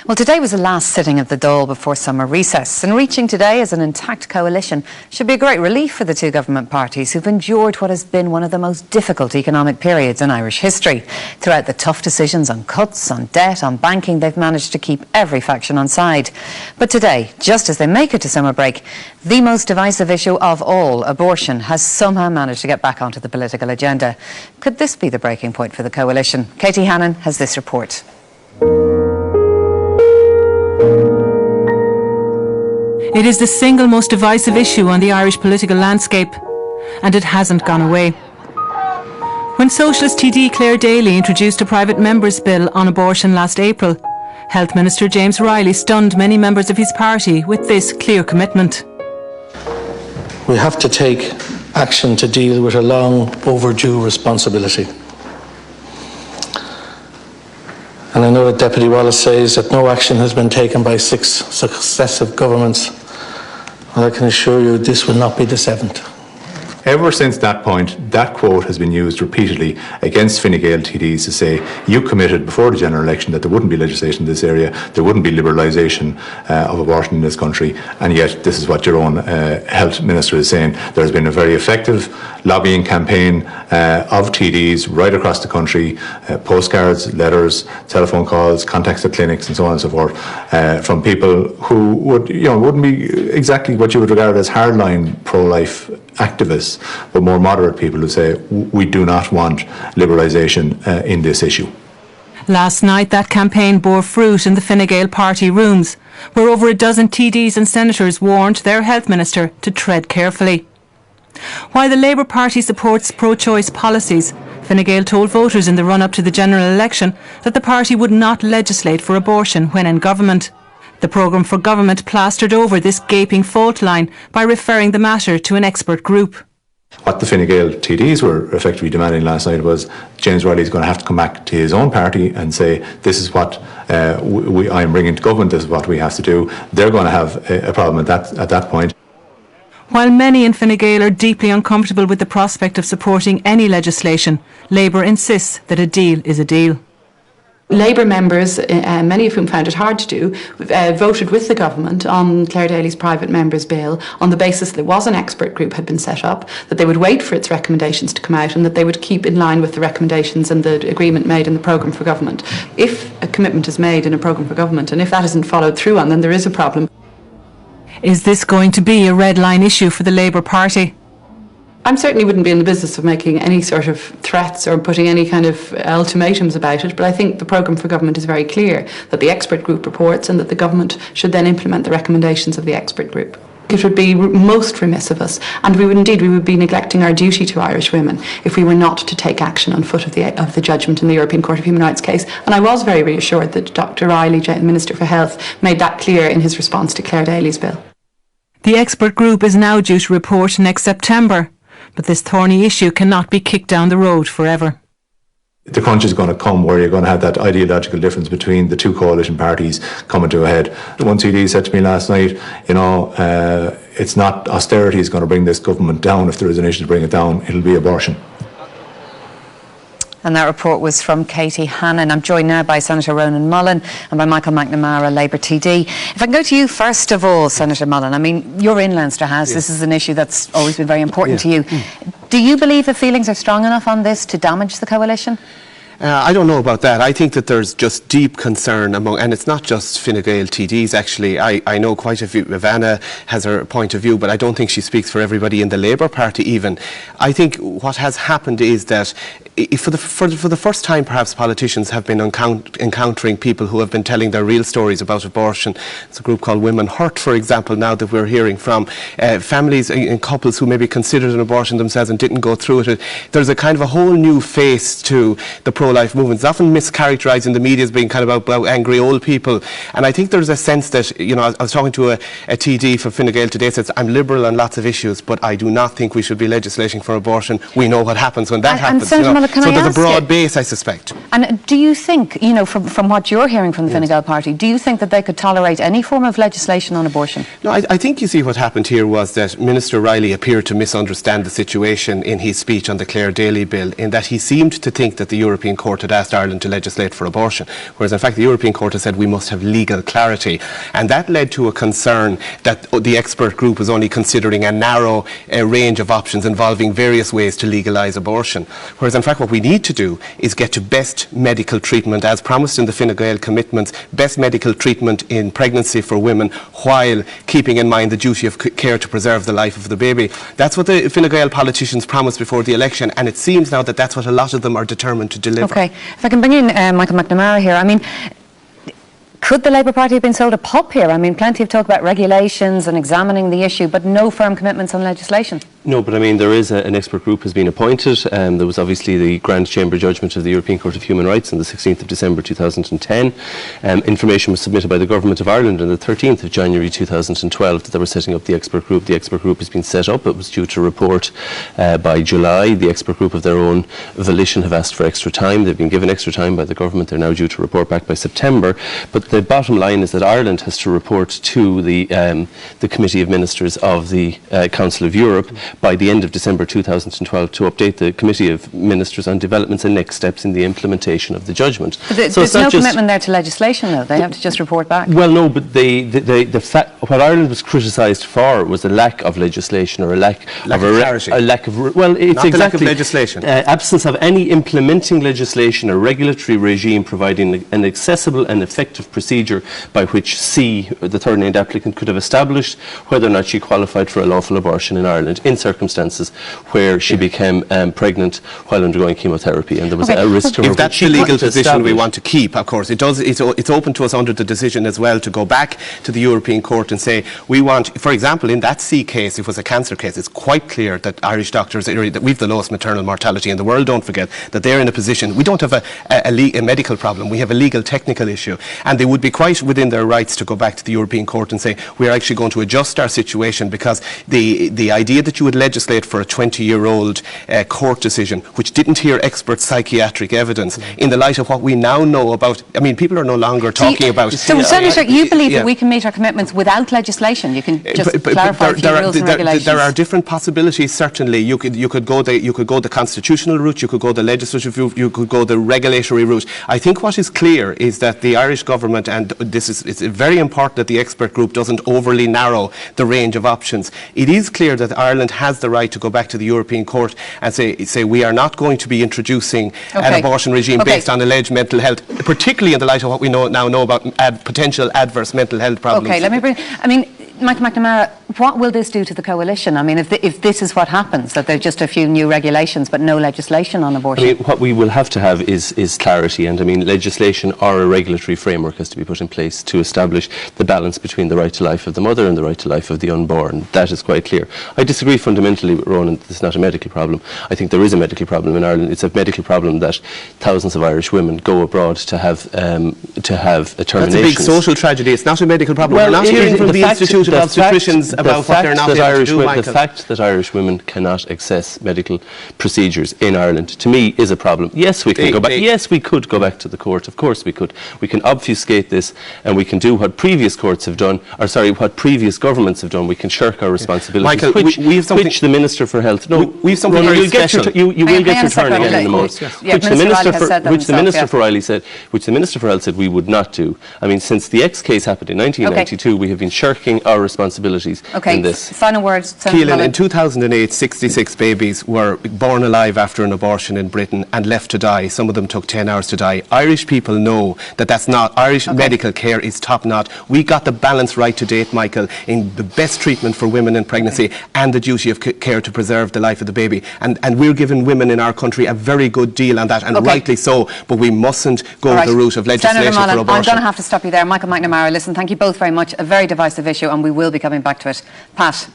Well, today was the last sitting of the Dáil before summer recess, and reaching today as an intact coalition should be a great relief for the two government parties who've endured what has been one of the most difficult economic periods in Irish history. Throughout the tough decisions on cuts, on debt, on banking, they've managed to keep every faction on side. But today, just as they make it to summer break, the most divisive issue of all, abortion, has somehow managed to get back onto the political agenda. Could this be the breaking point for the coalition? Katie Hannon has this report. It is the single most divisive issue on the Irish political landscape, and it hasn't gone away. When Socialist TD Claire Daly introduced a private member's bill on abortion last April, Health Minister James Reilly stunned many members of his party with this clear commitment. We have to take action to deal with a long overdue responsibility. And I know that Deputy Wallace says that no action has been taken by 6 successive governments. Well, I can assure you this will not be the 7th. Ever since that point, that quote has been used repeatedly against Fine Gael TDs to say, you committed before the general election that there wouldn't be legislation in this area, there wouldn't be liberalisation of abortion in this country, and yet this is what your own health minister is saying. There has been a very effective lobbying campaign of TDs right across the country, postcards, letters, telephone calls, contacts at clinics and so on and so forth, from people who would, wouldn't be exactly what you would regard as hardline pro-life activists, but more moderate people who say we do not want liberalisation in this issue. Last night that campaign bore fruit in the Fine Gael party rooms, where over a dozen TDs and senators warned their health minister to tread carefully. While the Labour Party supports pro-choice policies, Fine Gael told voters in the run-up to the general election that the party would not legislate for abortion when in government. The programme for government plastered over this gaping fault line by referring the matter to an expert group. What the Fine Gael TDs were effectively demanding last night was James Reilly is going to have to come back to his own party and say, this is what I am bringing to government, this is what we have to do. They're going to have a problem at that point. While many in Fine Gael are deeply uncomfortable with the prospect of supporting any legislation, Labour insists that a deal is a deal. Labour members, many of whom found it hard to do, voted with the government on Claire Daly's private member's bill on the basis that there was an expert group had been set up, that they would wait for its recommendations to come out and that they would keep in line with the recommendations and the agreement made in the programme for government. If a commitment is made in a programme for government and if that isn't followed through on, then there is a problem. Is this going to be a red line issue for the Labour Party? I certainly wouldn't be in the business of making any sort of threats or putting any kind of ultimatums about it, but I think the programme for government is very clear that the expert group reports and that the government should then implement the recommendations of the expert group. It would be most remiss of us, and we would be neglecting our duty to Irish women if we were not to take action on foot of the judgment in the European Court of Human Rights case. And I was very reassured that Dr. Reilly, Minister for Health, made that clear in his response to Claire Daly's bill. The expert group is now due to report next September. But this thorny issue cannot be kicked down the road forever. The crunch is going to come where you're going to have that ideological difference between the two coalition parties coming to a head. One TD said to me last night, it's not austerity is going to bring this government down. If there is an issue to bring it down, it'll be abortion. And that report was from Katie Hannon. I'm joined now by Senator Ronan Mullen and by Michael McNamara, Labour TD. If I can go to you first of all, Senator Mullen, I mean, you're in Leinster House. Yes. This is an issue that's always been very important to you. Do you believe the feelings are strong enough on this to damage the coalition? I don't know about that. I think that there's just deep concern among, and it's not just Fine Gael TDs actually. I know quite a few. Ivana has her point of view, but I don't think she speaks for everybody in the Labour Party even. I think what has happened is that for the first time perhaps politicians have been encountering people who have been telling their real stories about abortion. It's a group called Women Hurt, for example, now that we're hearing from families and couples who maybe considered an abortion themselves and didn't go through it. There's a kind of a whole new face to the pro-life movement. It's often mischaracterised in the media as being kind of about angry old people, and I think there's a sense that, I was talking to a TD for Fine Gael today, says I'm liberal on lots of issues, but I do not think we should be legislating for abortion. We know what happens when that happens. And Senator can so I there's a ask broad you- base, I suspect. And do you think, you know, from what you're hearing from the Fine Gael party, do you think that they could tolerate any form of legislation on abortion? No, I think you see what happened here was that Minister Reilly appeared to misunderstand the situation in his speech on the Clare Daly bill, in that he seemed to think that the European Court had asked Ireland to legislate for abortion, whereas in fact the European Court has said we must have legal clarity. And that led to a concern that the expert group was only considering a narrow range of options involving various ways to legalise abortion. Whereas in fact what we need to do is get to best medical treatment, as promised in the Fine Gael commitments, best medical treatment in pregnancy for women, while keeping in mind the duty of care to preserve the life of the baby. That's what the Fine Gael politicians promised before the election, and it seems now that that's what a lot of them are determined to deliver. Okay, if I can bring in Michael McNamara here. I mean, could the Labour Party have been sold a pup here? I mean, plenty of talk about regulations and examining the issue, but no firm commitments on legislation. No, but I mean, there is an expert group has been appointed. There was obviously the Grand Chamber judgment of the European Court of Human Rights on the 16th of December 2010. Information was submitted by the Government of Ireland on the 13th of January 2012 that they were setting up the expert group. The expert group has been set up. It was due to report by July. The expert group of their own volition have asked for extra time. They've been given extra time by the Government. They're now due to report back by September. But the bottom line is that Ireland has to report to the Committee of Ministers of the Council of Europe by the end of December 2012 to update the Committee of Ministers on developments and next steps in the implementation of the judgment. But there's no commitment there to legislation, though. They have to just report back. Well, no, but what Ireland was criticised for was a lack of legislation, or a lack of clarity. a lack of well, it's Not exactly the lack of legislation. Absence of any implementing legislation or regulatory regime providing an accessible and effective procedure by which C, the third named applicant, could have established whether or not she qualified for a lawful abortion in Ireland in circumstances where she became pregnant while undergoing chemotherapy, and there was a risk to her. If that's the legal position we want to keep, of course, it's open to us under the decision as well to go back to the European Court and say we want, for example, in that C case, if it was a cancer case, it's quite clear that Irish doctors, that we've the lowest maternal mortality in the world, don't forget, that they're in a position, we don't have a medical problem, we have a legal technical issue, and they would be quite within their rights to go back to the European Court and say we're actually going to adjust our situation, because the idea that you would legislate for a 20-year-old court decision which didn't hear expert psychiatric evidence in the light of what we now know about, I mean, people are no longer talking about... So, Senator, you believe that we can meet our commitments without legislation? You can just clarify a few rules and regulations. There are different possibilities, certainly. You could go the constitutional route, you could go the legislative route, you could go the regulatory route. I think what is clear is that the Irish government, and it's very important that the expert group doesn't overly narrow the range of options. It is clear that Ireland has the right to go back to the European Court and say we are not going to be introducing an abortion regime based on alleged mental health, particularly in the light of what we now know about potential adverse mental health problems. Okay, let me bring... I mean, Michael McNamara, what will this do to the coalition? I mean, if this is what happens, that there are just a few new regulations but no legislation on abortion. I mean, what we will have to have is clarity, and I mean, legislation or a regulatory framework has to be put in place to establish the balance between the right to life of the mother and the right to life of the unborn. That is quite clear. I disagree fundamentally with Ronan that it's not a medical problem. I think there is a medical problem in Ireland. It's a medical problem that thousands of Irish women go abroad to have a termination. That's a big social tragedy. It's not a medical problem. Well, we're not hearing from the Institute of Obstetricians about what they're not able to do, Michael. The fact that Irish women cannot access medical procedures in Ireland, to me, is a problem. Yes, we can go back. Yes, we could go back to the court. Of course we could. We can obfuscate this, and we can do what previous courts have done, or sorry, what previous governments have done. We can shirk our responsibilities. Michael, which the Minister for Health... No, we have something very special. You will get your turn again in a moment. Which the Minister for Reilly said, which the Minister for Health said we would not do. I mean, since the X case happened in 1992, we have been shirking our responsibilities in this. Final words. Keelan, in 2008, 66 babies were born alive after an abortion in Britain and left to die. Some of them took 10 hours to die. Irish people know that that's not... Irish medical care is top-notch. We got the balance right to date, Michael, in the best treatment for women in pregnancy and the duty of care to preserve the life of the baby. And we're giving women in our country a very good deal on that, and rightly so, but we mustn't go the route of legislation for abortion. I'm going to have to stop you there. Michael McNamara, listen, thank you both very much. A very divisive issue, and we will be coming back to it. Pat.